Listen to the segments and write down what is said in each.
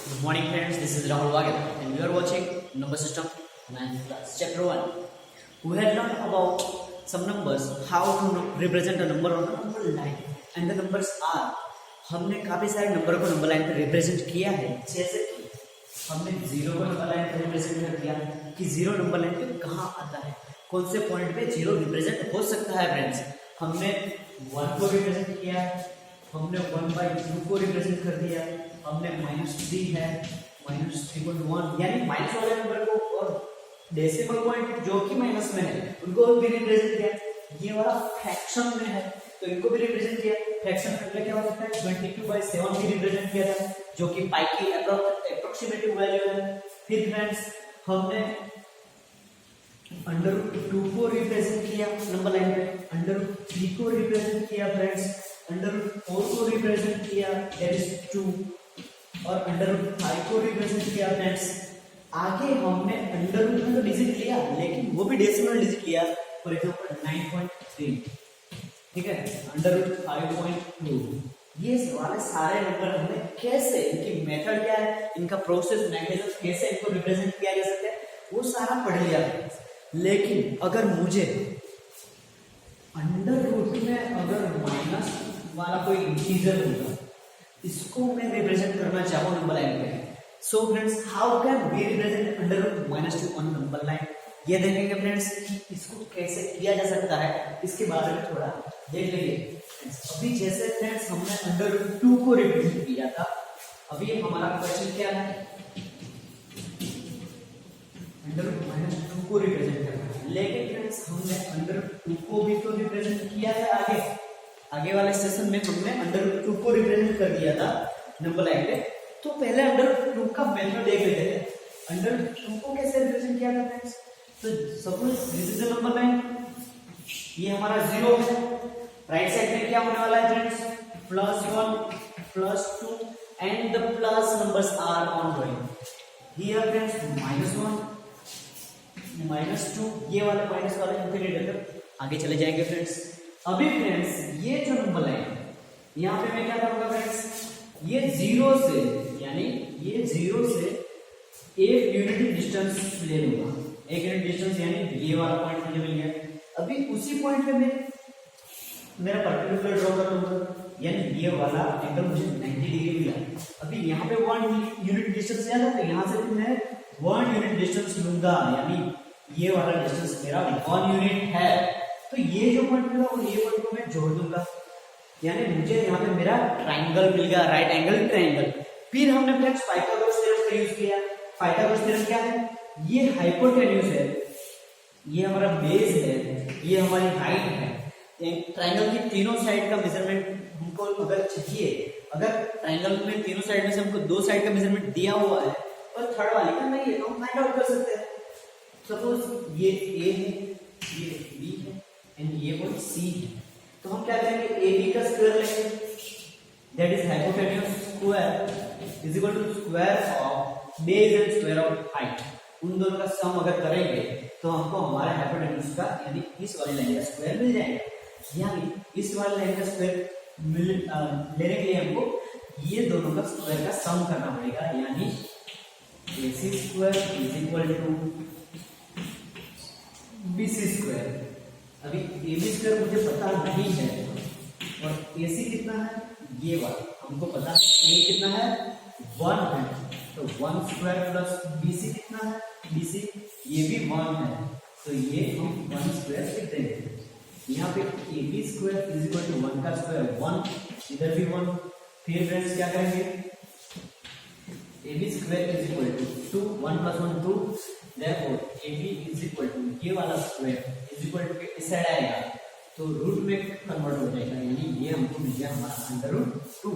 Good morning friends, this is Rahul Waghel and we are watching number system 9th class chapter 1. We had learned about some numbers, how to represent a number on a number line and the numbers are. हमने काफी सारे number को number line पर represent किया है, जैसे कि हमने जीरो को नंबर लाइन पर रिप्रेजेंट कर दिया कि जीरो नंबर लाइन पे कहाँ आता है, कौन से पॉइंट पे जीरो रिप्रेजेंट हो सकता है फ्रेंड्स। हमने वन को रिप्रेजेंट किया, हमने 1/2 को रिप्रेजेंट कर दिया, हमने -3 है, -3.1 यानी माइनस वाले नंबर को और डेसिमल पॉइंट जो कि माइनस में है उनको भी रिप्रेजेंट किया। ये वाला फ्रैक्शन में है तो इनको भी रिप्रेजेंट किया। फ्रैक्शन में क्या हो सकता है 22/7 भी रिप्रेजेंट किया था जो कि पाई की अप्रोक्सीमेटिव वैल्यू है। फिर फ्रेंड्स हमने √2 को रिप्रेजेंट किया नंबर लाइन पे, √3 को रिप्रेजेंट किया फ्रेंड्स, √4 को रिप्रेजेंट किया दैट इज 2 और √5 को रिप्रेजेंट किया फ्रेंड्स। आगे हमने √2 का डिजिट लिया लेकिन वो भी डेसिमल डिजिट लिया, फॉर एग्जांपल 9.3, ठीक है, √5.2। ये वाले सारे नंबर हमने कैसे, इनकी मेथड क्या है, इनका प्रोसेस मैकेनिज्म कैसे इनको रिप्रेजेंट किया जा सकता है वो सारा पढ़ लिया। लेकिन अगर मुझे √2 में अगर माइनस वाला कोई इंटीजर होगा इसको मैं रिप्रेजेंट करना चाहूँ नंबर लाइन पे, so friends how can we represent √2 on number line, ये देखेंगे फ्रेंड्स कि इसको कैसे किया जा सकता है, इसके बारे में थोड़ा देख लेंगे। अभी जैसे फ्रेंड्स हमने √2 को रिप्रेजेंट किया था, अभी हमारा क्वेश्चन क्या है, √2 को रिप्रेजेंट करना है। लेकिन फ्रेंड्स हमने √2 को भी तो रिप्रेजेंट किया है आगे वाले सेशन में हमने √2 को रिप्रेजेंट कर दिया था नंबर लाइन पे। तो पहले √2 का मेथड देख लेते हैं, √2 को कैसे रिप्रेजेंट किया था फ्रेंड्स। तो suppose this is the number line, ये हमारा 0 है, राइट साइड में क्या होने वाला है friends, +1 +2 and the plus numbers are on going. Here friends -1 -2, ये वाले माइनस वाले इंफिनिट तक आगे चले जाएंगे फ्रेंड्स। अभी फ्रेंड्स ये जो नंबर लाइन यहाँ पे मैं क्या करूंगा फ्रेंड्स, ये 0 से यानी ये 0 से एक यूनिट डिस्टेंस ले लूंगा, एक यूनिट डिस्टेंस यानी ये वाला पॉइंट मुझे मिल गया। अभी उसी पॉइंट पे मैं मेरा पर्टिकुलर ड्रॉ कर लूंगा, यानी ये वाला एंगल मुझे 90 डिग्री मिला। अभी यहाँ पे 1 यूनिट डिस्टेंस है तो यहाँ से भी मैं 1 यूनिट डिस्टेंस लूंगा, यानी ये वाला डिस्टेंस मेरा 1 यूनिट है। तो ये जो पॉइंट मिला और ये पॉइंट को मैं जोड़ दूंगा, यानी मुझे यहाँ पे मेरा ट्राइंगल मिल गया, राइट एंगल ट्राइंगल। फिर हमने फ्रेंड्स पाइथागोरस थ्योरम का यूज किया। पाइथागोरस थ्योरम क्या है, ये हाइपोटेन्यूज है, ये हमारा बेस है, ये हमारी हाइट है। ट्राइंगल की तीनों साइड का मेजरमेंट हमको अगर चाहिए, अगर ट्राइंगल में तीनों साइड में से हमको 2 साइड का मेजरमेंट दिया हुआ है और थर्ड वाली का नहीं है तो हम फाइंड आउट कर सकते हैं। सपोज ये A है, ये B है एंड ये पॉइंट C है, तो हम क्या करेंगे AB का स्क्वायर लेंगे, that is hypotenuse square is equal to square of base and square of height. उन दोनों का सम अगर करेंगे तो हमको हमारा हाइपोटेन्यूज का यानी इस वाली लाइन का स्क्वायर मिल जाएगा। यानी इस वाली लाइन का स्क्वायर लेने के लिए हमको ये दोनों का स्क्वायर का सम करना पड़ेगा, यानी AC square is equal to BC square. अभी AB स्क्वायर मुझे पता नहीं है और AC कितना है, ये वाला हमको पता है, A कितना है 1 है, तो 1 स्क्वायर प्लस BC कितना है, BC ये भी 1 है, तो ये हम 1 स्क्वायर लिख देंगे। यहाँ पे AB square is equal to 1 का स्क्वायर 1, इधर भी 1। फिर फ्रेंड्स क्या करेंगे, AB square is equal to 2, 1 + 1 2, therefore AB is equal to ये वाला स्क्वायर इज इक्वल टू इस साइड आएगा तो रूट में कन्वर्ट हो जाएगा, यानी ये हमको मिल गया हमारा √2,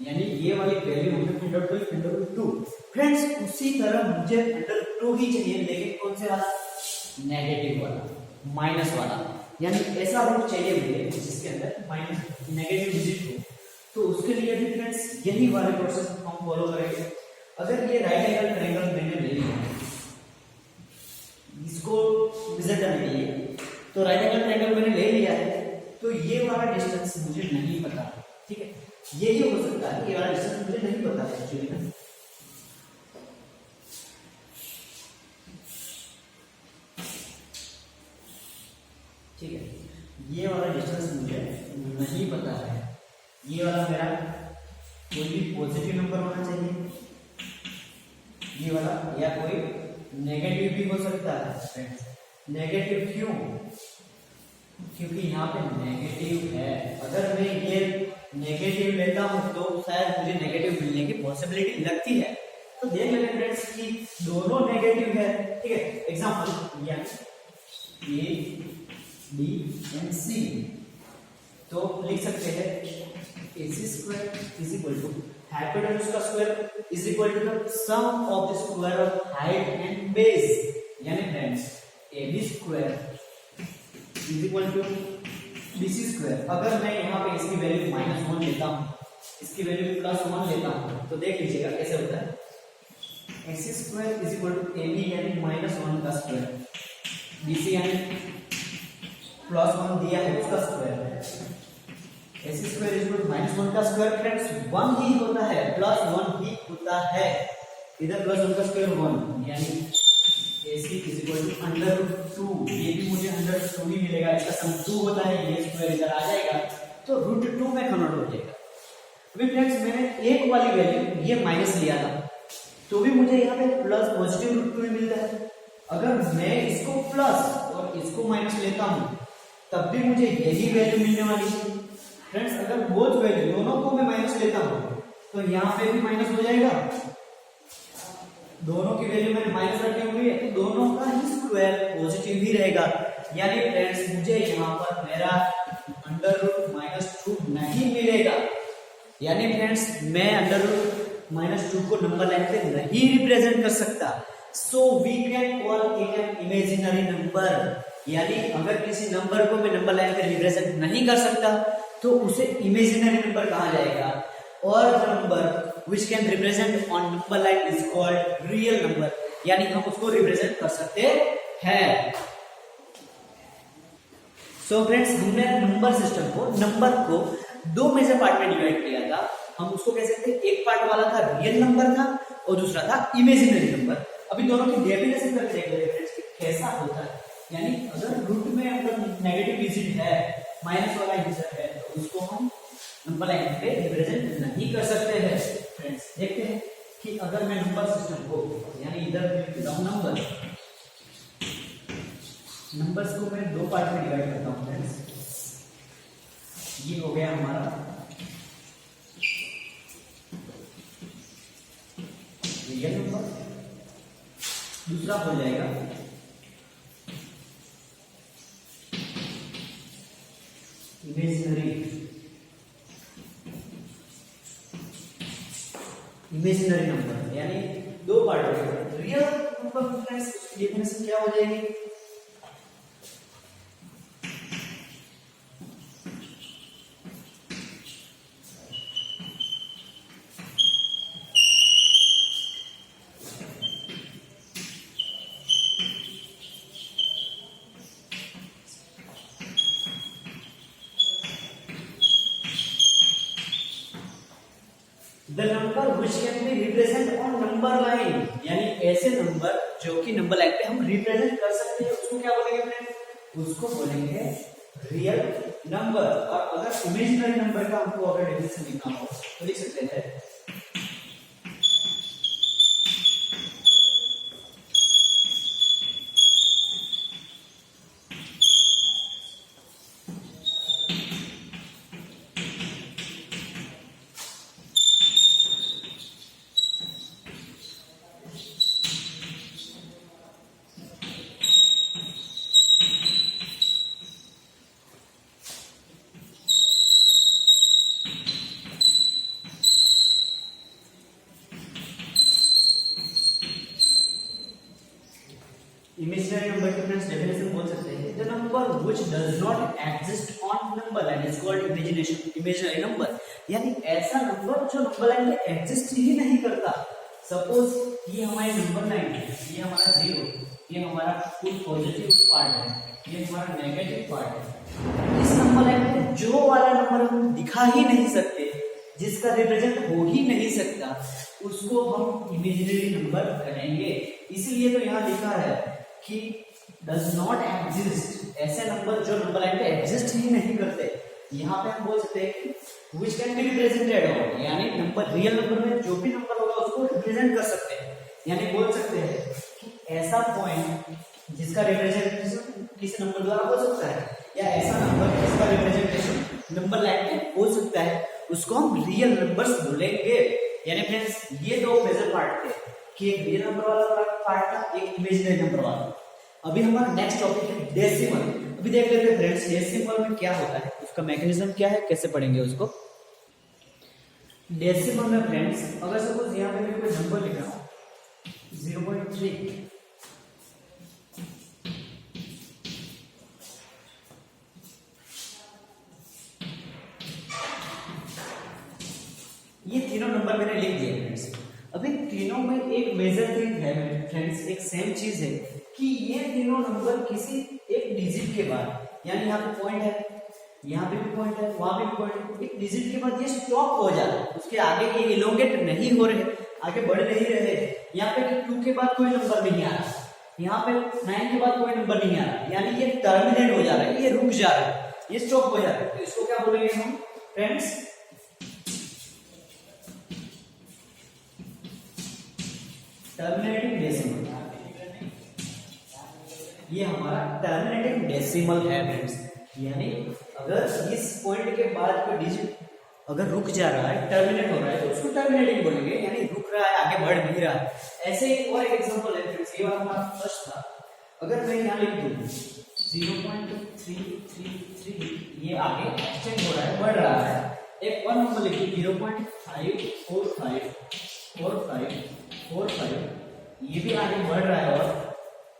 यानी ये वाली वैल्यू हमने फाइंड आउट करी √2। फ्रेंड्स उसी तरह मुझे √2 ही चाहिए, लेकिन कौन से वाला, नेगेटिव वाला, माइनस वाला, यानी ऐसा रूट चाहिए मुझे जिसके अंदर माइनस नेगेटिव डिजिट हो। तो उसके लिए भी फ्रेंड्स यही वाले प्रोसेस हम फॉलो करेंगे। अगर ये राइट एंगल ट्रायंगल मैंने ले लिया इसको विजिट करने के लिए, तो राइट एंगल ट्रायंगल मैंने ले लिया है, तो ये वाला डिस्टेंस मुझे नहीं पता, ठीक है, ये ही हो सकता है, ये वाला डिस्टेंस मुझे नहीं पता है एक्चुअली में। ये वाला मेरा कोई भी पॉजिटिव नंबर होना चाहिए, ये वाला, या कोई नेगेटिव भी हो सकता है। नेगेटिव क्यों? क्योंकि यहाँ पे नेगेटिव है। अगर मैं ये नेगेटिव लेता हूँ तो शायद मुझे नेगेटिव मिलने की पॉसिबिलिटी लगती है। तो देख लेते हैं फ्रेंड्स कि दोनों नेगेटिव है, ठीक है। एग्जांपल यानी ए बी एंड सी, तो लिख सकते हैं AC square is equal to hypotenuse का square is equal to the sum of the square of height and base. यानी friends AB square is equal to BC square. अगर मैं यहाँ पे इसकी वैल्यू -1 लेता हूँ, इसकी वैल्यू +1 लेता हूँ, तो देख लीजिएगा कैसे होता है। AC square is equal to AB यानी -1 का स्क्वायर, BC यानी +1 दिया है उसका square. AC square is equal to -1 का स्क्वायर फ्रेंड्स 1 ही होता है, +1 ही होता है। इधर +1 का स्क्वायर 1 यानी AC इज इक्वल टू √2। ये भी मुझे √2 ही मिलेगा, इसका सम 2 होता है, ये स्क्वायर इधर आ जाएगा तो √2 में कन्वर्ट हो जाएगा। अभी फ्रेंड्स मैंने एक वाली वैल्यू ये माइनस लिया था, तो भी मुझे यहाँ पे प्लस पॉजिटिव √2 ही मिलता है। अगर मैं इसको प्लस और इसको माइनस लेता हूँ तब भी मुझे यही वैल्यू मिलने वाली है। फ्रेंड्स अगर बोथ वैल्यू दोनों को मैं माइनस लेता हूँ तो यहाँ पे भी माइनस हो जाएगा। दोनों की वैल्यू मैंने माइनस रखी हुई है तो दोनों का ही स्क्वायर पॉजिटिव ही रहेगा। यानी फ्रेंड्स मुझे यहाँ पर मेरा √-2 नहीं मिलेगा। यानी फ्रेंड्स मैं √-2 को नंबर लाइन पे नहीं रिप्रेजेंट कर सकता। So we can call it an imaginary number. यानी अगर किसी नंबर को मैं नंबर लाइन पे रिप्रेजेंट नहीं कर सकता तो उसे इमेजिनरी नंबर कहा जाएगा। और the number which can represent on number line is called real number। यानी हम उसको रिप्रेजेंट कर सकते हैं। सो फ्रेंड्स हमने नंबर सिस्टम को, नंबर को दो मेजर पार्ट में डिवाइड किया था। हम उसको कह सकते हैं, एक पार्ट वाला था रियल नंबर था और दूसरा था इमेजिनरी नंबर। अभी दोनों की डेफिनेशन करके देख लेते हैं फ्रेंड्स कैसा होता है। यानी अगर रूट में अगर नेगेटिव डिजिट है, माइनस वाला डिजिट है, तो उसको हम नंबर लाइन पे रिप्रेजेंट नहीं कर सकते हैं। फ्रेंड्स देखते हैं कि अगर मैं नंबर सिस्टम को, यानी इधर नंबर्स को मैं दो पार्ट में डिवाइड करता हूं फ्रेंड्स। ये हो गया हमारा रियल नंबर, दूसरा हो जाएगा इमेजिनरी नंबर। यानी दो पार्ट हो गए। रियल नंबर फ्रेंड्स डेफिनेशन क्या हो जाएगी? The number which can be represent on number line। यानी ऐसे नंबर जो कि नंबर लाइन पे हम रिप्रेजेंट कर सकते हैं उसको क्या बोलेंगे फ्रेंड्स? उसको बोलेंगे रियल नंबर। और अगर इमेजिनरी नंबर का हमको अगर डेफिनेशन लिखना हो तो लिख सकते हैं इमेजिनरी नंबर की फ्रेंड्स डेफिनेशन बोल सकते हैं the number which does not exist on number line is called imaginary number. यानी ऐसा नंबर जो नंबर लाइन में एग्जिस्ट ही नहीं करता। सपोज ये हमारी नंबर लाइन है, ये हमारा 0, ये हमारा कुल पॉजिटिव पार्ट है, ये हमारा नेगेटिव पार्ट है। इस नंबर लाइन में जो वाला नंबर हम दिखा ही नहीं सकते, जिसका रिप्रेजेंट हो ही नहीं सकता, उसको हम इमेजिनरी नंबर कहेंगे। इसलिए तो यहाँ लिखा है कि डज नॉट एग्जिस्ट, ऐसे नंबर जो नंबर लाइन पे एग्जिस्ट ही नहीं करते। यहाँ पे हम बोल सकते हैं which can be represented on, यानी नंबर रियल नंबर में जो भी नंबर होगा उसको रिप्रेजेंट कर सकते हैं, यानी बोल सकते हैं कि ऐसा पॉइंट जिसका रिप्रेजेंटेशन किसी नंबर द्वारा हो सकता है, या ऐसा नंबर जिसका रिप्रेजेंटेशन नंबर लाइन में हो सकता है, उसको हम रियल नंबर्स बोलेंगे। यानी फ्रेंड्स ये दो मेजर पार्ट थे कि एक रियल नंबर वाला पार्ट था, एक इमेजिनरी नंबर वाला। अभी हमारा नेक्स्ट टॉपिक है डेसिमल। अभी देख लेते हैं फ्रेंड्स डेसिमल में क्या होता है, उसका मैकेनिज्म क्या है, कैसे पढ़ेंगे उसको। डेसिमल में फ्रेंड्स अगर सपोज यहाँ पे मैं कोई नंबर लिख रहा हूँ 0.3, ये तीनों नंबर मैंने लिख दिए फ्रेंड्स। अभी तीनों में एक मेजर थिंग है फ्रेंड्स, एक सेम चीज है कि ये तीनों नंबर किसी एक डिजिट के बाद, यानी यहाँ पे पॉइंट है, यहाँ पे भी पॉइंट है, वहां पे भी पॉइंट है, एक डिजिट के बाद ये स्टॉप हो जाता है, उसके आगे ये इलोंगेट नहीं हो रहे, आगे बढ़ नहीं रहे। यहाँ पे 2 के बाद कोई नंबर नहीं आ रहा, यहाँ पे 9 के बाद कोई नंबर नहीं आ रहा, यानी ये टर्मिनेट हो जा रहा है, ये रुक जा रहा है, ये स्टॉप हो जा रहा है। तो इसको क्या बोलेंगे हम फ्रेंड्स, टर्मिनेटिंग डेसिमल। ये हमारा टर्मिनेटिंग डेसिमल है फ्रेंड्स, यानी अगर इस पॉइंट के बाद कोई डिजिट अगर रुक जा रहा है, टर्मिनेट हो रहा है, तो उसको टर्मिनेटिंग बोलेंगे, यानी रुक रहा है, आगे बढ़ नहीं रहा है। ऐसे ही और एक एग्जांपल है फ्रेंड्स, ये वाला हमारा फर्स्ट था। अगर मैं यहाँ लिख दूं 0.333, ये आगे एक्सटेंड हो रहा है, बढ़ रहा है। एक और नंबर लिखिए 0.5454545, ये भी आगे बढ़ रहा है।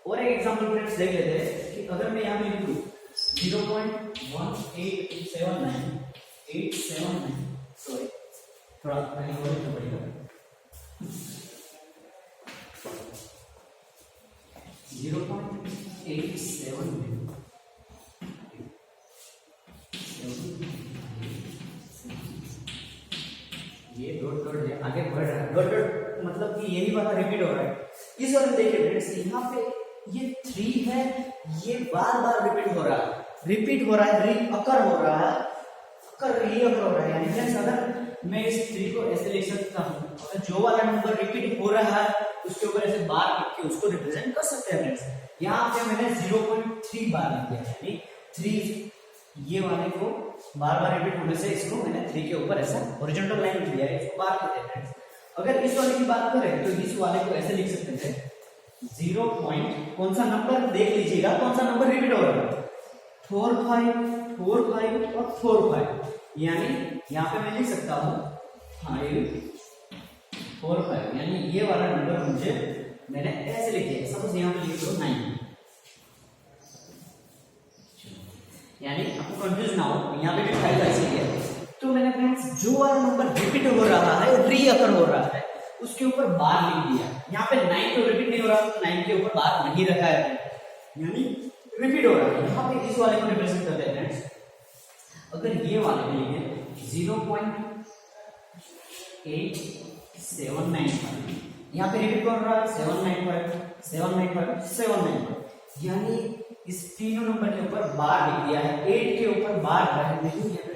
और एक एग्जांपल फ्रेंड्स देख लेते हैं कि अगर मैं यहाँ लिख दूं 0.18879, सॉरी थोड़ा पहले और लिखना पड़ेगा, 0.879, ये डॉट डॉट आगे बढ़ रहा है, डॉट डॉट मतलब कि यही बात रिपीट हो रहा है। इस वाले देखिए फ्रेंड्स यहाँ पे ये 3 है, ये बार बार रिपीट हो रहा है, रीअकर हो रहा है, रीअकर हो रहा है। यानी फ्रेंड्स अगर मैं इस 3 को ऐसे लिख सकता हूँ, अगर जो वाला नंबर रिपीट हो रहा है उसके ऊपर ऐसे बार लिख के उसको रिप्रेजेंट कर सकते हैं फ्रेंड्स। यहाँ पे मैंने 0.3 बार लिख दिया, यानी 3 ये वाले को बार बार रिपीट होने से इसको मैंने 3 के ऊपर ऐसा हॉरिजॉन्टल लाइन लिख दिया है, इसको बार कहते हैं फ्रेंड्स। अगर इस वाले की बात करें तो इस वाले को ऐसे लिख सकते हैं 0. कौन सा नंबर देख लीजिएगा, कौन सा नंबर रिपीट हो रहा है, 45 और 45, यानी यहाँ पे मैं लिख सकता हूँ 545, यानी ये वाला नंबर मुझे मैंने ऐसे लिख दिया। सपोज यहाँ पे लिख दो 9, यानी आपको कंफ्यूज ना हो, यहाँ पे भी 5 ऐसे है। तो मैंने फ्रेंड्स जो वाला नंबर रिपीट हो रहा है, रीअकर हो रहा है, उसके ऊपर बार लिख दिया। यहाँ पे 9 तो रिपीट नहीं हो रहा, तो 9 के ऊपर बार नहीं रखा है, यानी रिपीट हो रहा है। यहाँ पे इस वाले को रिप्रेजेंट करते हैं फ्रेंड्स। अगर ये वाले में लिखे 0.8795, यहाँ पे रिपीट कर रहा है 795, यानी इस तीनों नंबर के ऊपर बार लिख दिया है, 8 के ऊपर बार नहीं है।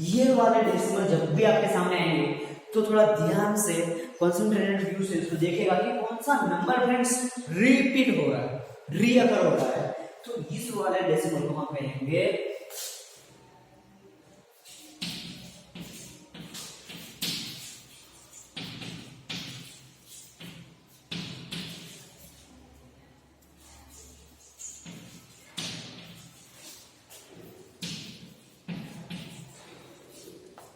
ये वाले डेसिमल जब भी आपके सामने आएंगे तो थोड़ा ध्यान से कंसंट्रेटेड व्यू से इसको देखेगा कि कौन सा नंबर फ्रेंड्स रिपीट हो रहा है, रीअकर हो रहा है। तो इस वाले डेसिमल को हम कहेंगे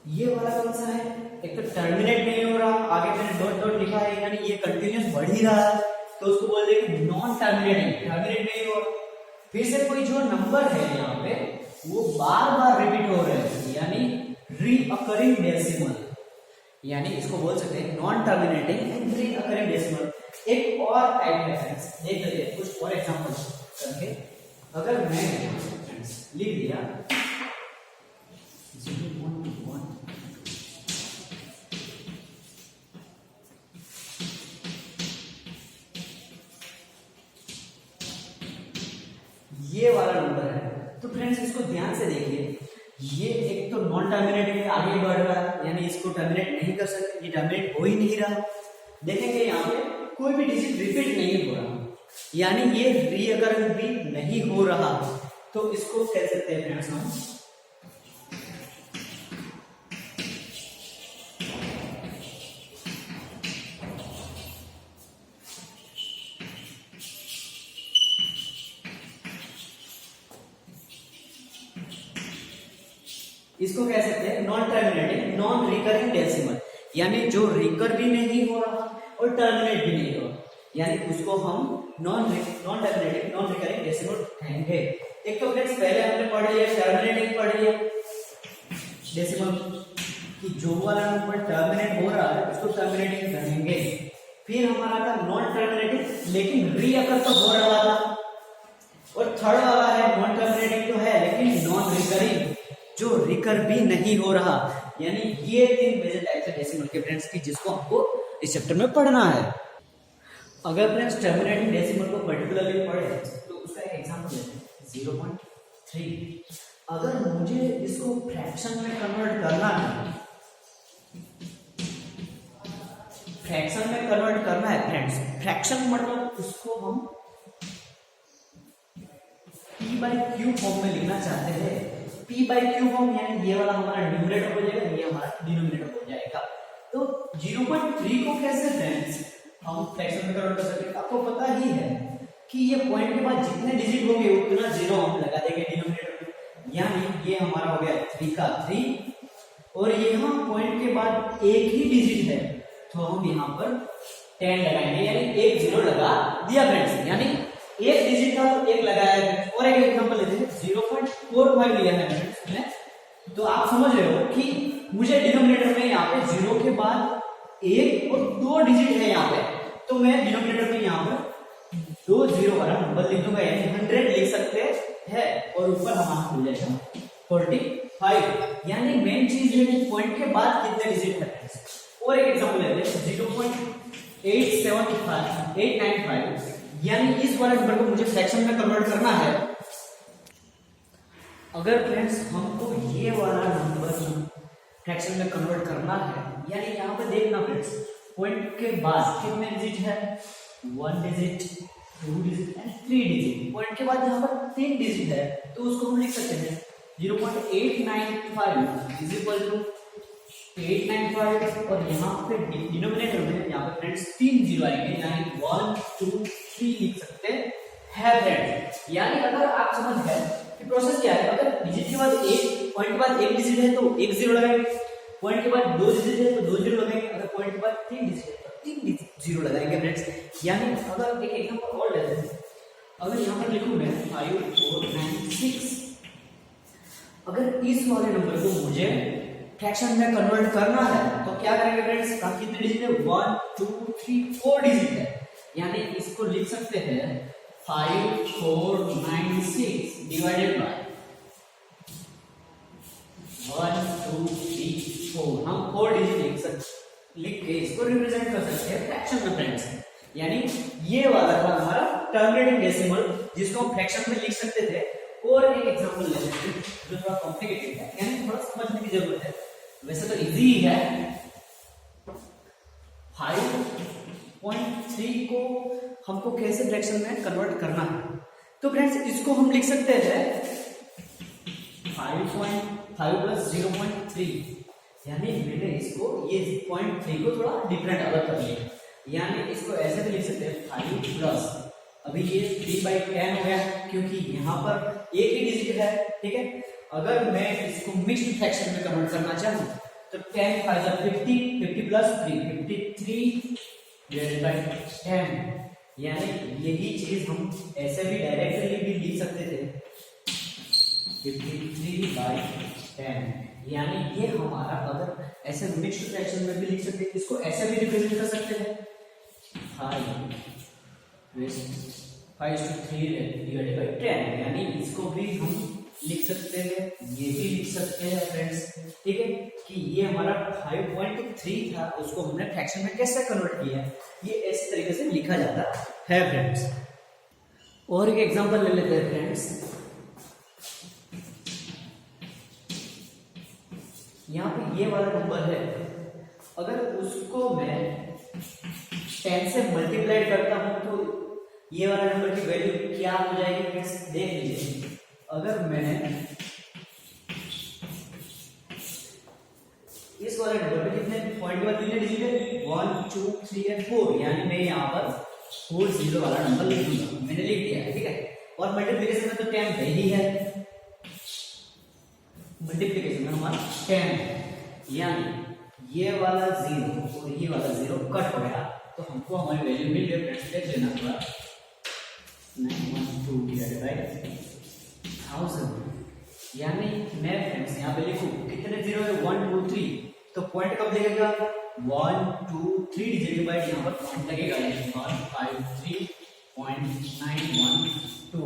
ये वाला कौन सा है, एक तो टर्मिनेट नहीं हो रहा, आगे मैंने डॉट डॉट लिखा है, यानी ये कंटिन्यूअस बढ़ ही रहा है, तो उसको बोल देंगे नॉन टर्मिनेटिंग, टर्मिनेट नहीं हो रहा। फिर से कोई जो नंबर है यहाँ पे वो बार बार रिपीट हो रहे हैं, यानी रीअकरिंग डेसिमल, यानी इसको बोल सकते हैं non terminating and recurring decimal. एक और टाइप है फ्रेंड्स, देख लेते हैं कुछ और एग्जांपल करके। अगर मैं लिख दिया 0.1, ये वाला नंबर है, तो फ्रेंड्स इसको ध्यान से देखिए ये एक तो नॉन टर्मिनेटिंग आगे बढ़ रहा है, यानी इसको टर्मिनेट नहीं कर सकते, ये टर्मिनेट हो ही नहीं रहा। देखेंगे यहाँ पे कोई भी डिजिट रिपीट नहीं हो रहा, यानी ये रीअकरेंस भी नहीं हो रहा, तो इसको कह सकते हैं फ्रेंड्स हम इसको कह सकते हैं non terminating non recurring decimal, यानी जो रिकर भी नहीं हो रहा और टर्मिनेट भी नहीं हो रहा, यानी उसको हम non terminating non recurring decimal कहेंगे। एक तो फ्रेंड्स पहले हमने पढ़ लिया टर्मिनेटिंग पढ़ लिया डेसिमल कि जो वाला नंबर टर्मिनेट हो रहा है उसको टर्मिनेटिंग कहेंगे। फिर हमारा था नॉन टर्मिनेटिंग लेकिन रीअकर तो हो रहा था, और थर्ड वाला है नॉन टर्मिनेटिंग तो है लेकिन नॉन रिकरिंग, जो रिकर भी नहीं हो रहा। यानी ये तीन मेजर टाइप्स है डेसिमल के फ्रेंड्स की, जिसको हमको इस चैप्टर में पढ़ना है। अगर फ्रेंड्स टर्मिनेटिंग डेसिमल को पर्टिकुलरली पढ़े तो उसका एक एग्जांपल लेते हैं 0.3। अगर मुझे इसको फ्रैक्शन में कन्वर्ट करना है, फ्रैक्शन में कन्वर्ट करना है फ्रेंड्स, फ्रैक्शन मतलब उसको हम p/q फॉर्म में लिखना चाहते हैं। p/q फॉर्म यानी ये वाला हमारा न्यूमरेटर हो जाएगा, ये हमारा डिनोमिनेटर हो जाएगा। तो 0.3 को कैसे फ्रेंड्स हम फ्रैक्शन में कन्वर्ट कर सकते हैं? आपको पता ही है कि ये पॉइंट के बाद जितने डिजिट होंगे उतना जीरो हम लगा देंगे डिनोमिनेटर में, यानी ये हमारा हो गया 3 का 3, और यहाँ पॉइंट के बाद एक ही डिजिट है तो हम यहाँ पर 10 लगाएंगे, यानी एक जीरो लगा दिया फ्रेंड्स, यानी एक डिजिट का एक लगाया है। और एक एग्जांपल लेते हैं 0.45 लिया है फ्रेंड्स ने, तो आप समझ रहे हो कि मुझे डिनोमिनेटर में यहाँ पे जीरो के बाद एक और दो डिजिट है यहाँ पे, तो मैं डिनोमिनेटर में यहाँ पर 2 जीरो वाला नंबर लिख दूंगा, यानी 100 लिख सकते हैं, और ऊपर हमारा हो जाएगा 45। यानी मेन चीज है कि पॉइंट के बाद कितने डिजिट है। और एक एग्जांपल लेते हैं 0.895, यानी इस वाले नंबर को मुझे फ्रैक्शन में कन्वर्ट करना है। अगर फ्रेंड्स हमको ये वाला नंबर फ्रैक्शन में कन्वर्ट करना है, यानी यहाँ पे देखना फ्रेंड्स पॉइंट के बाद कितने डिजिट है, 1 digit, 2 digit and 3 digit. Point के बाद यहाँ पर 3 डिजिट है तो उसको हम लिख सकते हैं 0.895 इज इक्वल टू 895, और यहाँ पे डिनोमिनेटर में यहाँ पे फ्रेंड्स 3 जीरो आएंगे, यानी 1 2 3 लिख सकते हैं फ्रेंड्स। यानी अगर आप समझ गए कि प्रोसेस क्या है, अगर डिजिट के बाद एक पॉइंट के बाद एक डिजिट है तो एक जीरो लगाएंगे, पॉइंट के बाद 2 डिजिट है तो 2 जीरो लगाएंगे, अगर पॉइंट के बाद 3 डिजिट है तो 3 जीरो लगाएंगे फ्रेंड्स। यानी अगर एक एग्जांपल और लेते हैं, अगर यहाँ पर लिखूं मैं 5496, अगर इस वाले नंबर को मुझे फ्रैक्शन में कन्वर्ट करना है तो क्या करेंगे फ्रेंड्स, कितने डिजिट है, 1 2 3 4 डिजिट है, यानी इसको लिख सकते हैं 5496 डिवाइडेड बाय 1 2 3 4, हम 4 डिजिट लिख के इसको रिप्रेजेंट कर सकते हैं फ्रैक्शन में फ्रेंड्स। यानी ये वाला था हमारा टर्मिनेटिंग डेसिमल, जिसको हम फ्रैक्शन में लिख सकते थे। और एक एग्जांपल ले लेते हैं जो थोड़ा कॉम्प्लिकेटेड है, यानी थोड़ा समझने की जरूरत है, वैसे तो इजी है। 5.3 को हमको कैसे फ्रैक्शन में कन्वर्ट करना है, तो फ्रेंड्स इसको हम लिख सकते हैं 5.5 प्लस 0.3, यानी मैंने इसको ये 0.3 को थोड़ा डिफरेंट अलग कर लिया, यानी इसको ऐसे भी लिख सकते हैं 5 प्लस, अभी ये 3/10 हो गया क्योंकि यहाँ पर एक ही डिजिट है, ठीक है। अगर मैं इसको मिक्स्ड फ्रैक्शन में कन्वर्ट करना चाहूँ तो 10 5 50, 50 प्लस 3 53 डिवाइडेड बाय 10, यानी यही चीज हम ऐसे भी डायरेक्टली भी लिख सकते थे 53/10, यानी ये हमारा अगर ऐसे मिक्स्ड फ्रैक्शन में भी लिख सकते हैं, इसको ऐसे भी रिप्रेजेंट कर सकते हैं 5/3 डिवाइडेड बाय 10, यानी इसको भी हम लिख सकते हैं, ये भी लिख सकते हैं फ्रेंड्स, ठीक है। कि ये हमारा 5.3 था, उसको हमने फ्रैक्शन में कैसे कन्वर्ट किया, ये इस तरीके से लिखा जाता है फ्रेंड्स। और एक एग्जांपल ले लेते हैं फ्रेंड्स यहाँ पे ये वाला नंबर है, अगर उसको मैं 10 से मल्टीप्लाई करता हूं तो ये वाला नंबर की वैल्यू क्या हो जाएगी फ्रेंड्स, देख लीजिए। अगर मैं इस वाले नंबर पे कितने पॉइंट वाले कितने डिजिट है, 1 2 3 और 4, यानी मैं यहाँ पर 4 0 वाला नंबर लिख दूंगा, मैंने लिख दिया है, ठीक है। और मल्टीप्लिकेशन में तो 10 है ही है, मल्टीप्लिकेशन में हमारा 10 है, यानी ये वाला 0 और ये वाला 0 कट हो गया, तो हमको हमारी वैल्यू मिल गई फ्रेंड्स। देख लेना थोड़ा, 912 डिवाइडेड बाय 1000, यानी मैं फ्रेंड्स यहाँ पे लिखूं कितने 0 है, 1 2 3, तो पॉइंट कब लगेगा, 1 2 3 डिजिट के बाद यहाँ पर पॉइंट लगेगा, यानी 153.912,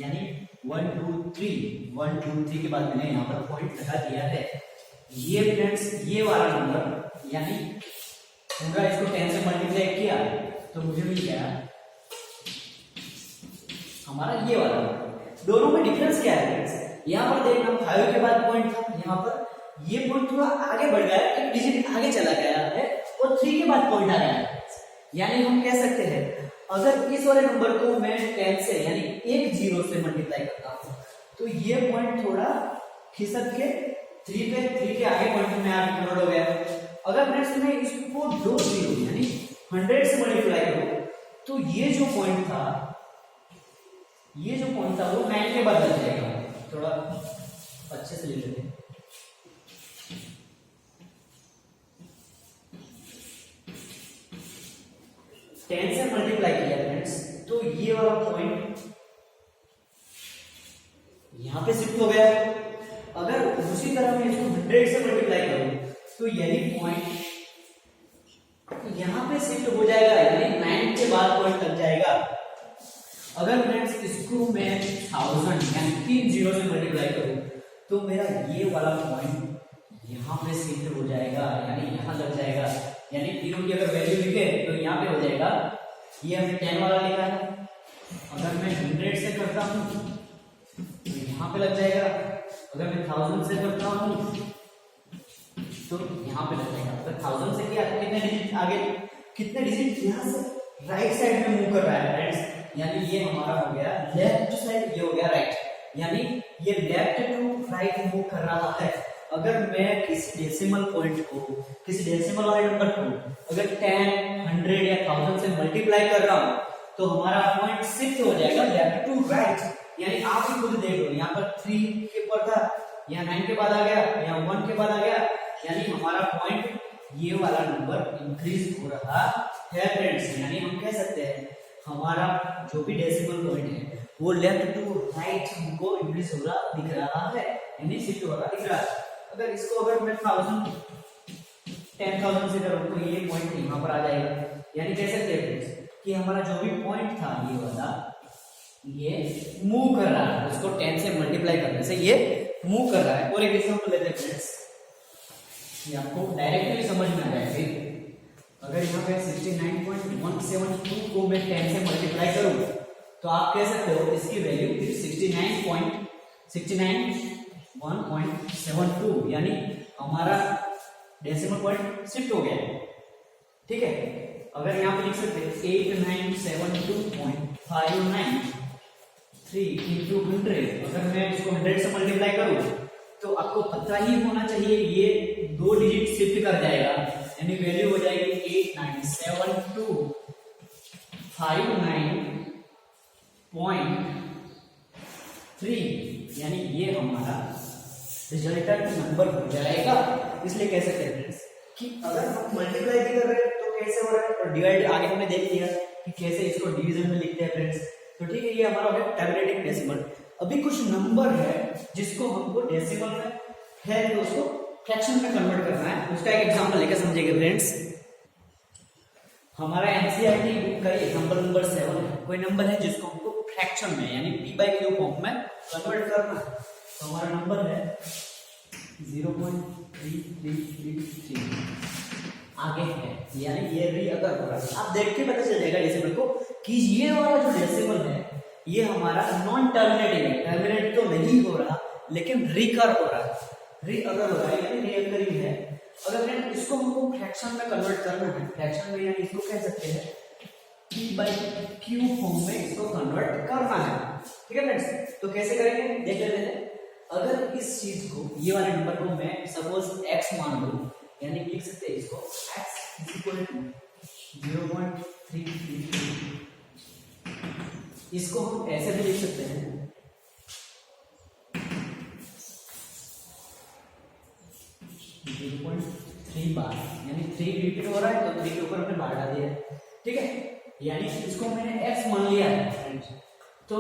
यानी 1 2 3 के बाद मैंने यहाँ पर पॉइंट लगा दिया है। ये फ्रेंड्स ये वाला नंबर, यानी पूरा इसको 10 से मल्टीप्लाई किया तो मुझे मिल गया हमारा ये वाला नंबर। दोनों में डिफरेंस क्या है फ्रेंड्स, यहाँ पर देखना 5 के बाद पॉइंट था, यहाँ पर ये पॉइंट थोड़ा आगे बढ़ गया, एक डिजिट आगे चला गया है, और 3 के बाद पॉइंट आ गया है। यानी हम कह सकते हैं अगर इस वाले नंबर को मैं 10 से यानी एक 0 से मल्टीप्लाई करता हूं तो ये पॉइंट थोड़ा खिसक के 3 के आगे पॉइंट में आके कन्वर्ट हो गया। अगर फ्रेंड्स मैं इसको 2 0 यानी 100 से मल्टीप्लाई करूं तो ये जो पॉइंट था वो 9 के बाद लग जाएगा। थोड़ा अच्छे से ले लेते हैं, टेन से मल्टीप्लाई किया फ्रेंड्स, तो ये वाला पॉइंट यहां पे शिफ्ट हो गया। अगर उसी तरह मैं इसको 100 से मल्टीप्लाई करूं तो यही पॉइंट यहां पे शिफ्ट हो जाएगा, यानी 9 के बाद पॉइंट लग जाएगा। अगर फ्रेंड्स इसको मैं 1000 यानी 3 0 से मल्टीप्लाई करूं तो मेरा ये वाला पॉइंट यहाँ पे शिफ्ट हो जाएगा, यानी यहाँ लग जाएगा। यानी तीनों की अगर वैल्यू लिखे तो यहाँ पे हो जाएगा, ये हमने 10 वाला लिखा है, अगर मैं 100 से करता हूँ तो यहाँ पे लग जाएगा, अगर मैं 1000 से करता हूँ तो यहाँ पे लग जाएगा। अगर 1000 से किया तो कितने डिजिट आगे, कितने डिजिट यहाँ से राइट साइड में मूव कर रहा है फ्रेंड्स, यानी ये हमारा हो गया लेफ्ट साइड, ये हो गया राइट, यानी ये लेफ्ट टू राइट मूव कर रहा है। अगर मैं किसी डेसिमल पॉइंट को, किसी डेसिमल वाले नंबर को अगर 10 100 या 1000 से मल्टीप्लाई कर रहा हूं तो हमारा पॉइंट शिफ्ट हो जाएगा लेफ्ट टू राइट। यानी आप ही खुद देख लो, यहाँ पर 3 के ऊपर था, यहाँ 9 के बाद आ गया, यहाँ 1 के बाद आ गया, यानी हमारा पॉइंट ये वाला नंबर इंक्रीज हो रहा है फ्रेंड्स। यानी हम कह सकते हैं हमारा जो भी डेसिमल पॉइंट है वो लेफ्ट टू राइट हमको इंक्रीज हो रहा दिख रहा है, यानी शिफ्ट हो रहा दिख रहा है। अगर इसको अगर मैं 10,000 से करूं तो ये पॉइंट यहाँ पर आ जाएगा, यानी कह सकते हैं कि हमारा जो भी पॉइंट था ये वाला, ये मूव कर रहा है, उसको 10 से मल्टीप्लाई करने से ये मूव कर रहा है। और एक एग्जांपल लेते हैं फ्रेंड्स, ये आपको डायरेक्टली समझ में आ जाएगा। अगर यहाँ पे 69.172 को मैं 10 से मल्टीप्लाई करूं तो आप कह सकते हो इसकी वैल्यू 69.172, यानी हमारा डेसिमल पॉइंट शिफ्ट हो गया है, ठीक है। अगर यहाँ पे लिख सकते हैं 8972.593 into 100, अगर मैं इसको 100 से मल्टीप्लाई करूं तो आपको पता ही होना चाहिए ये 2 डिजिट शिफ्ट कर जाएगा, यानी वैल्यू हो जाएगी 897259.3, यानी ये हमारा रिजल्टेंट नंबर हो जाएगा। इसलिए कह सकते हैं कि अगर हम मल्टीप्लाई भी कर रहे हैं तो कैसे हो रहा है, और डिवाइड आगे हमने देख लिया कि कैसे इसको डिवीजन में लिखते हैं फ्रेंड्स। तो ठीक है, ये हमारा हो गया टैबुलेटिंग डेसिमल। अभी कुछ नंबर है जिसको हमको डेसिमल में है तो उसको फ्रैक्शन में कन्वर्ट करना है, उसका एक एग्जांपल लेकर समझेंगे फ्रेंड्स। हमारा एनसीईआरटी बुक का एग्जांपल नंबर 7 है, कोई नंबर है जिसको हमको फ्रैक्शन में यानी p/q फॉर्म में कन्वर्ट करना है। तो हमारा नंबर है 0.3333, आगे है, यानी ये री अगर हो रहा है, आप देख के पता चल जाएगा डेसिमल को कि ये वाला जो डेसिमल है ये हमारा नॉन टर्मिनेटिंग है, टर्मिनेट तो नहीं हो रहा लेकिन रिकर हो रहा है। रीअगर हो रहा है यानी रीअकरिंग है। अगर फ्रेंड इसको हमको फ्रैक्शन में कन्वर्ट करना है, फ्रैक्शन में यानी इसको कह सकते हैं p/q फॉर्म में इसको कन्वर्ट करना है। ठीक है फ्रेंड्स, तो कैसे करेंगे देख लेते हैं। अगर इस चीज को, ये वाले नंबर को मैं सपोज x मान लूं, यानी लिख सकते हैं इसको x इक्वल टू 0.333, इसको हम ऐसे भी लिख सकते हैं 0.3 बार, यानी 3 रिपीट हो रहा है तो 3 के ऊपर हमने बार डाल दिया है। ठीक है, यानी इसको मैंने x मान लिया है। तो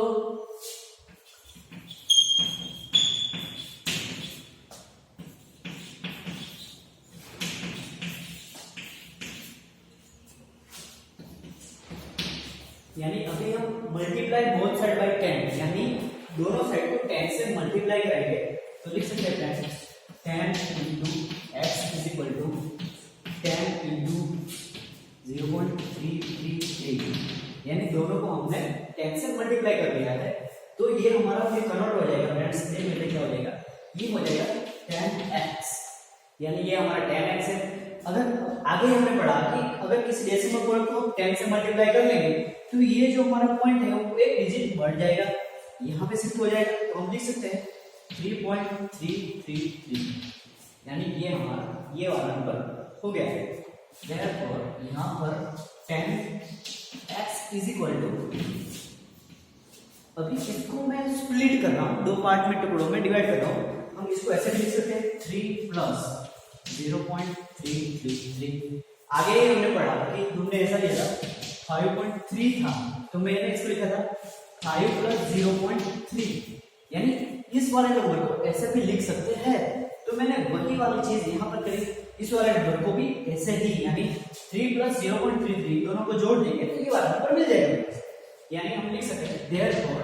यानी अभी हम मल्टीप्लाई बोथ साइड बाय 10, यानी दोनों साइड को 10 से मल्टीप्लाई करेंगे तो लिख सकते हैं 10 into x is equal to 10 into 0.338, यानी दोनों को हमने 10 से मल्टीप्लाई कर दिया है। तो ये हमारा फिर कन्वर्ट हो जाएगा फ्रेंड्स, देख लेते क्या हो जाएगा। ये हो जाएगा 10x, यानी ये हमारा 10x है। अगर आगे हमने पढ़ा कि अगर किसी डेसिमल पॉइंट को 10 से मल्टीप्लाई कर लेंगे तो ये जो हमारा पॉइंट है वो एक डिजिट बढ़ जाएगा, यहाँ पे शिफ्ट हो जाएगा। तो हम लिख सकते हैं 3.333, यानी ये हमारा ये वाला नंबर हो गया है। Therefore यहाँ पर 10x इज इक्वल टू, अभी इसको मैं स्प्लिट कर रहा हूँ, दो पार्ट में टुकड़ों में डिवाइड कर रहा हूँ। हम इसको ऐसे भी लिख सकते हैं 3 प्लस 0.333। आगे हमने पढ़ा कि हमने ऐसा लिया था 5.3 था, तो मैंने इसको लिखा था 5 प्लस 0.3, यानी इस वाले नंबर को ऐसे भी लिख सकते हैं। तो मैंने वही वाली चीज यहाँ पर करी, इस वाले नंबर को भी ऐसे ही, यानी 3 प्लस 0.33 दोनों को जोड़ देंगे तो ये वाला नंबर मिल जाएगा। यानी हम लिख सकते हैं therefore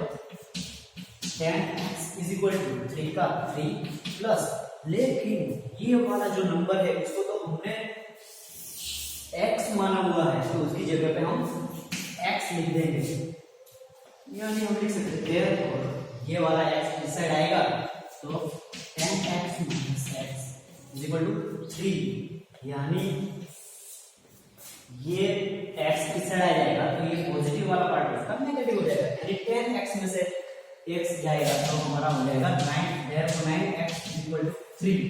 10x is equal to 3 का 3 प्लस, लेकिन ये वाला जो नंबर है इसको तो हमने x माना हुआ है, तो उसकी जगह पे हम x लिख देंगे। यानी हम लिख सकते हैं therefore ये वाला x इस साइड आएगा तो 10x minus x is equal to 3, यानी ये x इस साइड आ जाएगा तो ये पॉजिटिव वाला पार्ट उसका नेगेटिव हो जाएगा, यानी 10x में से x जाएगा तो हमारा हो जाएगा 9, therefore 9x is equal to 3,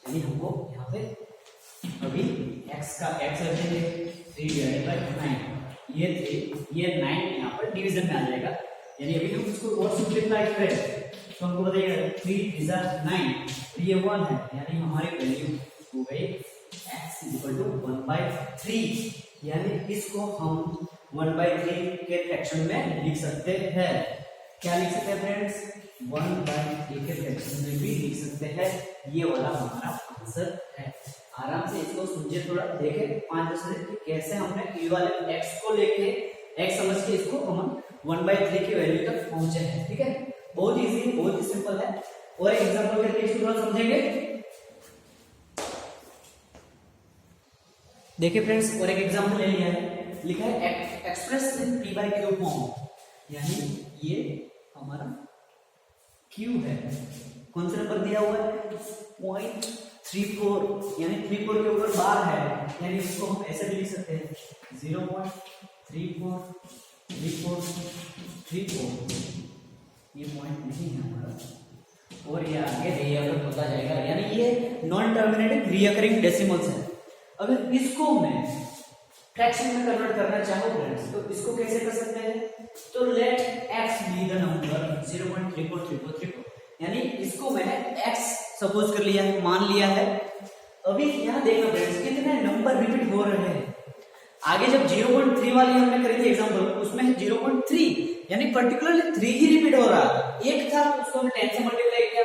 यानी हमको यहाँ पे अभी x का x रख देंगे 3 डिवाइडेड बाय 9, ये 3 ये 9 यहाँ पर डिवीजन में आ जाएगा। यानी अभी हम इसको और सिंपलीफाई करें तो हमको बताइएगा 3 is 9, ये 1 है, यानी हमारी वैल्यू हो गई x इज इक्वल टू 1/3, यानी इसको हम 1/3 के फ्रैक्शन में लिख सकते हैं। क्या लिख सकते हैं फ्रेंड्स, 1/3 के फ्रैक्शन में भी लिख सकते हैं। ये वाला हमारा आंसर है। आराम से इसको समझिए, थोड़ा देखें 5-10 मिनट कि कैसे हमने ये वाले x को लेके x समझ के इसको हम 1/3 की वैल्यू तक पहुंचे हैं। ठीक है, बहुत इजी है, बहुत ही सिंपल है। और एग्जांपल करके इसको थोड़ा समझेंगे। देखिए फ्रेंड्स, और एक एग्जांपल ले लिया है, लिखा है एक्सप्रेस इन p/q फॉर्म, यानी ये हमारा q है, कौन सा नंबर दिया हुआ है 0.34, यानी 34 के ऊपर बार है, यानी इसको हम ऐसे भी लिख सकते हैं 0.343434, ये पॉइंट नहीं है हमारा, और ये आगे रीअकर होता जाएगा, यानी ये नॉन टर्मिनेटिंग रीअकरिंग डेसिमल्स है। अगर इसको मैं फ्रैक्शन में कन्वर्ट करना चाहूँ फ्रेंड्स तो इसको कैसे कर सकते हैं, तो let x be the number 0.343434, यानी इसको मैंने x सपोज कर लिया है, मान लिया है। अभी यहाँ देखना फ्रेंड्स कितने नंबर रिपीट हो रहे हैं। आगे जब 0.3 वाली हमने करी थी एग्जांपल, उसमें 0.3 यानी पर्टिकुलरली 3 ही रिपीट हो रहा है, एक था उसको हमने 10 से मल्टीप्लाई किया।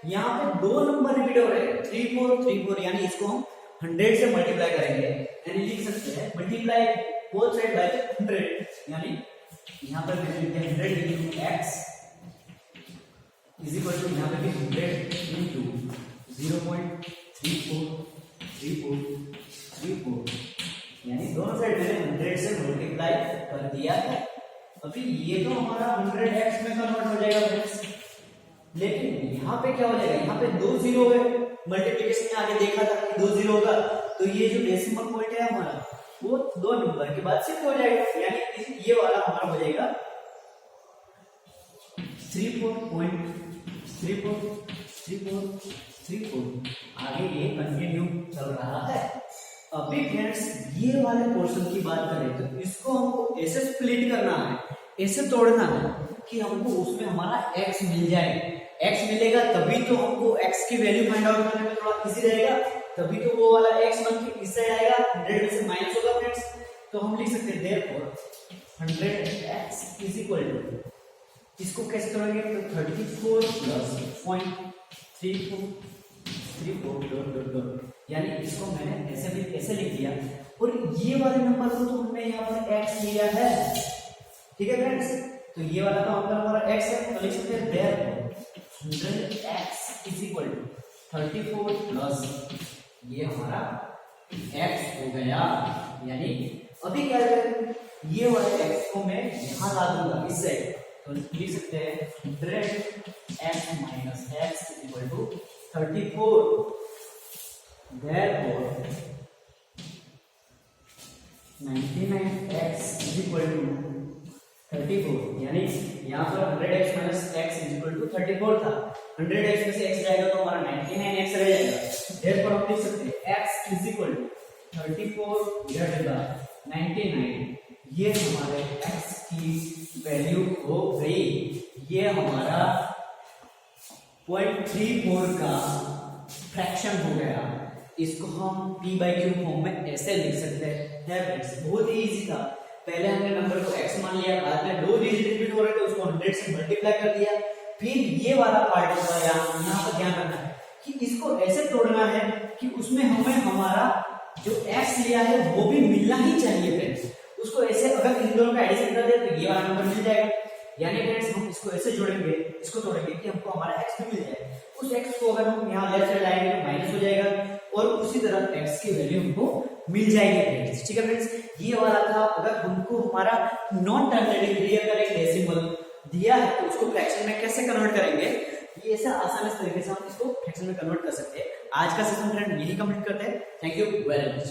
यहाँ पे दो नंबर रिपीट हो रहे हैं 3434, यानी इसको हम 100 से मल्टीप्लाई करेंगे, यानी लिख सकते हैं मल्टीप्लाई बोथ साइड बाय 100, यानी यहाँ पर भी लिखते हैं 100 into x is equal to यहाँ पे भी 100 into 0.343434, यानी दोनों साइड मैंने 100 से मल्टीप्लाई कर दिया है। अभी ये तो हमारा 100x में कन्वर्ट हो जाएगा फ्रेंड्स, लेकिन यहाँ पे क्या हो जाएगा, यहाँ पे 2 जीरो है, मल्टीप्लिकेशन में आगे देखा था कि 2 जीरो होगा, तो ये जो डेसिमल पॉइंट है हमारा वो 2 नंबर के बाद शिफ्ट हो जाएगा, यानी ये वाला हमारा हो जाएगा 34.3434। आगे ये कंटिन्यू चल रहा है। अभी फ्रेंड्स ये वाले पोर्शन की बात करें तो इसको हमको ऐसे स्प्लिट करना है, ऐसे तोड़ना है कि हमको उसमें हमारा x मिल जाए। x मिलेगा तभी तो हमको x की वैल्यू फाइंड आउट करने में थोड़ा इजी रहेगा, तभी तो वो वाला x बन के इस साइड आएगा, 100 में से माइनस होगा फ्रेंड्स। तो हम लिख सकते हैं therefore 100x is equal to, इसको कैसे करोगे तो 34 प्लस 0.34 यानी इसको मैंने ऐसे भी ऐसे लिख दिया, और ये वाले नंबर को तो हमने यहाँ पर x लिया है, ठीक है फ्रेंड्स। तो ये वाला तो हमारा x है, तो लिख सकते हैं therefore 100x is equal to 34 plus ये हमारा x हो गया। यानी अभी क्या करें, ये वाले x को मैं यहाँ ला दूंगा इस साइड, तो लिख सकते हैं 100x minus x is equal to 34। Therefore 99x is equal to 34, यानी यहाँ पर 100x minus x is equal to 34 था, 100x में से x जाएगा तो हमारा 99x रह जाएगा। Therefore हम लिख सकते हैं x is equal to 34 divided by 99, ये हमारे x की वैल्यू हो गई। ये हमारा 0.34 का फ्रैक्शन हो गया। इसको हम p/q फॉर्म में ऐसे लिख सकते हैं फ्रेंड्स, बहुत ही इजी था। पहले हमने नंबर को x मान लिया, बाद में 2 डिजिट रिपीट हो रहे थे उसको 100 से मल्टीप्लाई कर दिया, फिर ये वाला पार्ट होगा यहाँ पर ध्यान रखना है कि इसको ऐसे तोड़ना है कि उसमें हमें हमारा जो x लिया है वो भी मिलना ही चाहिए फ्रेंड्स। उसको ऐसे अगर इन दोनों का एडिशन कर दे तो ये वाला नंबर मिल जाएगा, यानी फ्रेंड्स हम इसको ऐसे जोड़ेंगे, इसको तोड़ेंगे कि हमको हमारा x भी मिल जाए। उस x को अगर हम यहाँ लेफ्ट साइड लाएंगे तो माइनस हो जाएगा, और उसी तरह x की वैल्यू हमको मिल जाएगी फ्रेंड्स, ठीक है फ्रेंड्स। ये वाला था, अगर हमको हमारा नॉन टर्मिनेटिव रियल करेक्ट डेसिमल दिया है तो उसको फ्रैक्शन में कैसे कन्वर्ट करेंगे, ये ऐसा आसान तरीके से हम इसको फ्रैक्शन में कन्वर्ट कर सकते हैं। आज का सेशन फ्रेंड यही कंप्लीट करते हैं। Thank you very much.